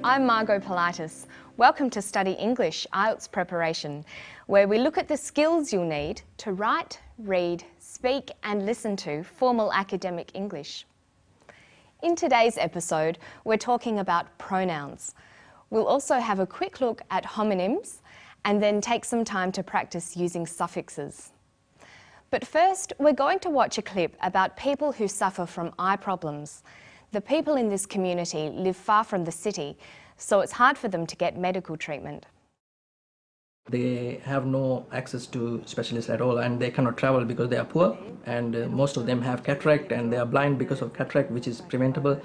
I'm Margot Politis. Welcome to Study English Ielts Preparation, where we look at the skills you'll need to write, read, speak and listen to formal academic English. In today's episode, we're talking about pronouns. We'll also have a quick look at homonyms and then take some time to practice using suffixes. But first, we're going to watch a clip about people who suffer from eye problems. The people in this community live far from the city, so it's hard for them to get medical treatment. They have no access to specialists at all, and they cannot travel because they are poor, and most of them have cataract and they are blind because of cataract, which is preventable.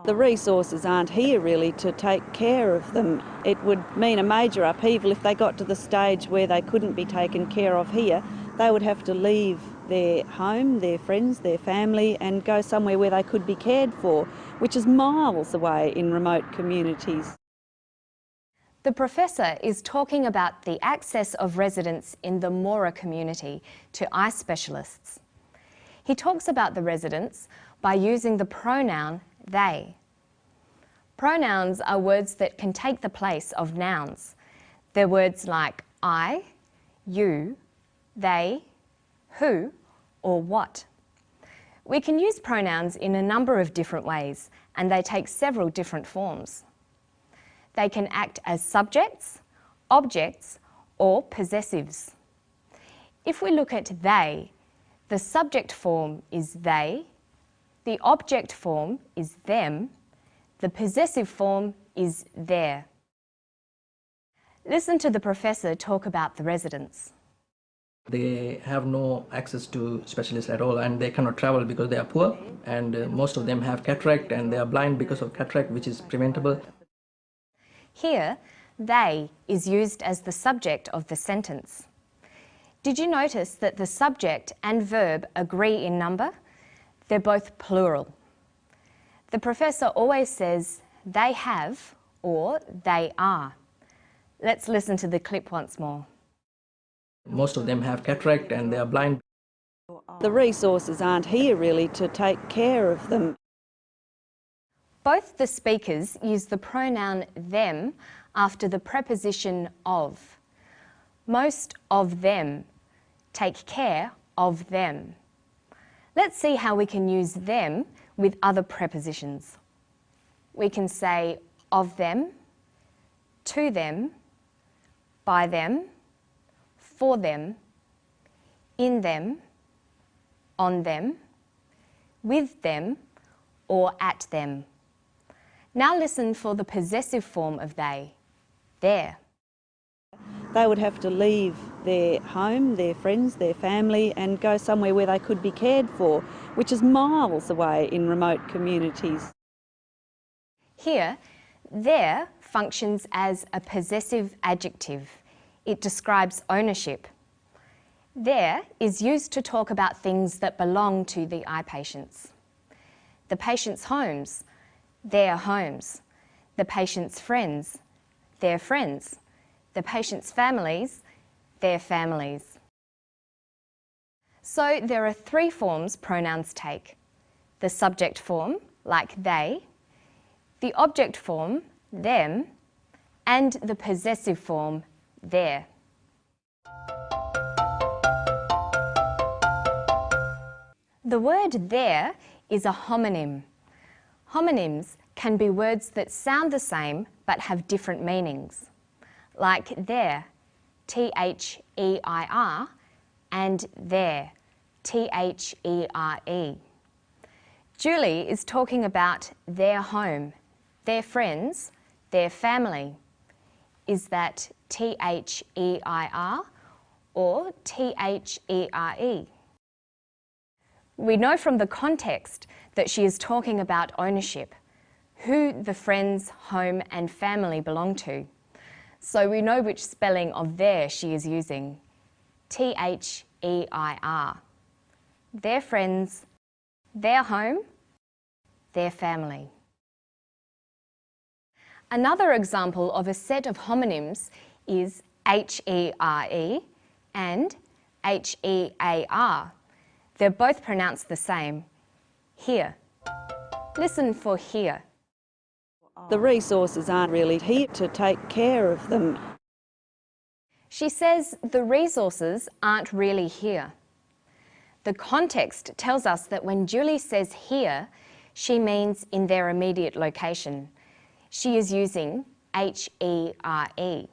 The resources aren't here really to take care of them. It would mean a major upheaval if they got to the stage where they couldn't be taken care of here. They would have to leave their home, their friends, their family and go somewhere where they could be cared for, which is miles away in remote communities. The professor is talking about the access of residents in the Mora community to eye specialists. He talks about the residents by using the pronoun they. Pronouns are words that can take the place of nouns. They're words like I, you, they, who, or what. We can use pronouns in a number of different ways, and they take several different forms. They can act as subjects, objects, or possessives. If we look at they, the subject form is they, the object form is them, the possessive form is their. Listen to the professor talk about the residents. They have no access to specialists at all, and they cannot travel because they are poor, and most of them have cataract and they are blind because of cataract, which is preventable. Here, they is used as the subject of the sentence. Did you notice that the subject and verb agree in number? They're both plural. The professor always says they have or they are. Let's listen to the clip once more. Most of them have cataract and they are blind. The resources aren't here really to take care of them. Both the speakers use the pronoun them after the preposition of. Most of them take care of them. Let's see how we can use them with other prepositions. We can say of them, to them, by them, for them, in them, on them, with them, or at them. Now listen for the possessive form of they, their. They would have to leave their home, their friends, their family and go somewhere where they could be cared for, which is miles away in remote communities. Here, their functions as a possessive adjective. It describes ownership. Their is used to talk about things that belong to the eye patients. The patient's homes, their homes. The patient's friends, their friends. The patient's families, their families. So there are three forms pronouns take. The subject form, like they, the object form, them, and the possessive form, their. The word their is a homonym. Homonyms can be words that sound the same but have different meanings, like there, T-H-E-I-R, and there, T-H-E-R-E. Julie is talking about their home, their friends, their family. Is that T-H-E-I-R or T-H-E-R-E? We know from the context that she is talking about ownership, who the friends, home and family belong to. So we know which spelling of their she is using, T-H-E-I-R. Their friends, their home, their family. Another example of a set of homonyms is H-E-R-E and H-E-A-R. They're both pronounced the same, here. Listen for here. The resources aren't really here to take care of them. She says the resources aren't really here. The context tells us that when Julie says here, she means in their immediate location. She is using H-E-R-E.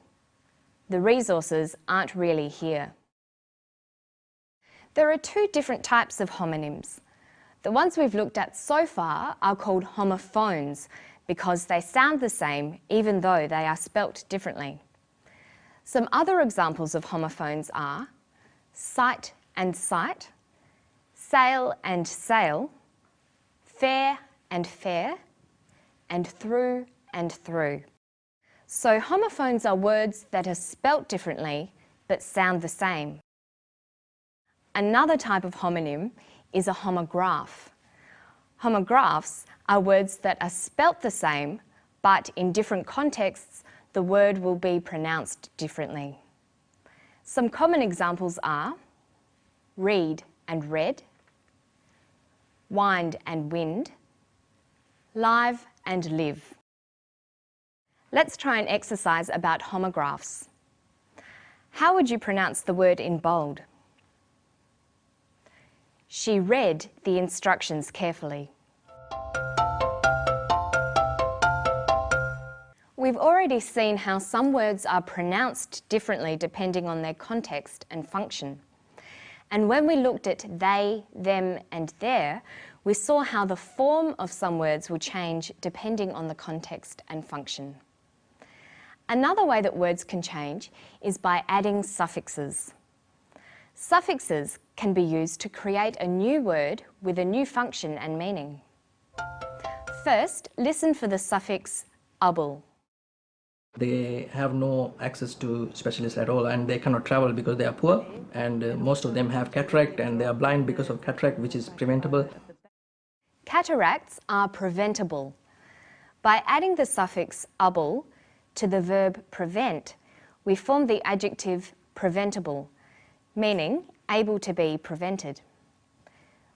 The resources aren't really here. There are two different types of homonyms. The ones we've looked at so far are called homophones because they sound the same even though they are spelt differently. Some other examples of homophones are sight and sight, sail and sail, fair and fair, and through and through. So homophones are words that are spelt differently but sound the same. Another type of homonym is a homograph. Homographs are words that are spelt the same, but in different contexts, the word will be pronounced differently. Some common examples are read and read, wind and wind, live and live. Let's try an exercise about homographs. How would you pronounce the word in bold? She read the instructions carefully. We've already seen how some words are pronounced differently depending on their context and function. And when we looked at they, them and their, we saw how the form of some words will change depending on the context and function. Another way that words can change is by adding suffixes. Suffixes can be used to create a new word with a new function and meaning. First, listen for the suffix able. They have no access to specialists at all and they cannot travel because they are poor, and most of them have cataract and they are blind because of cataract, which is preventable. Cataracts are preventable. By adding the suffix able to the verb prevent, we form the adjective preventable, meaning able to be prevented.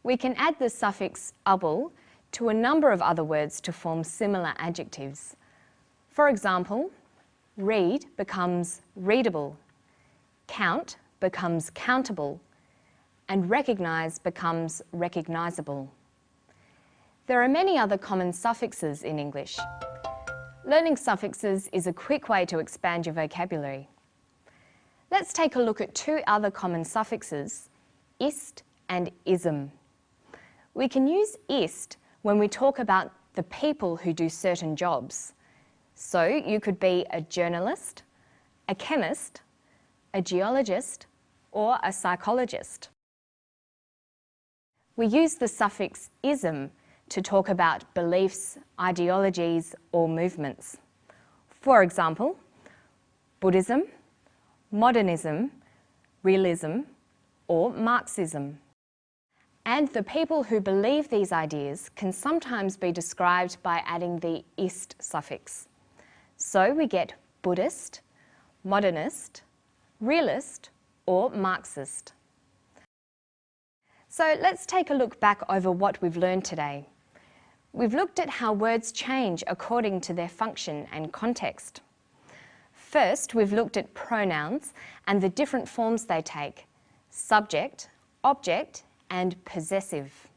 We can add the suffix able to a number of other words to form similar adjectives. For example, read becomes readable, count becomes countable, and recognise becomes recognisable. There are many other common suffixes in English. Learning suffixes is a quick way to expand your vocabulary. Let's take a look at two other common suffixes, ist and ism. We can use ist when we talk about the people who do certain jobs. So you could be a journalist, a chemist, a geologist, or a psychologist. We use the suffix ism to talk about beliefs, ideologies, or movements. For example, Buddhism, modernism, realism, or Marxism. And the people who believe these ideas can sometimes be described by adding the ist suffix. So we get Buddhist, modernist, realist, or Marxist. So let's take a look back over what we've learned today. We've looked at how words change according to their function and context. First, we've looked at pronouns and the different forms they take: subject, object, and possessive.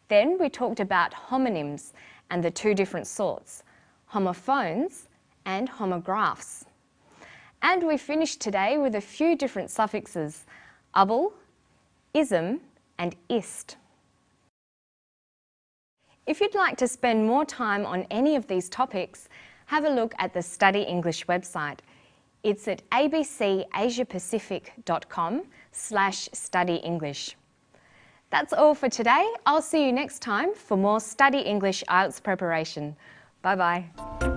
Then we talked about homonyms and the two different sorts, homophones and homographs. And we finished today with a few different suffixes, able, ism, and ist. If you'd like to spend more time on any of these topics, have a look at the Study English website. It's at abcasiapacific.com/studyenglish. That's all for today. I'll see you next time for more Study English IELTS preparation. Bye-bye.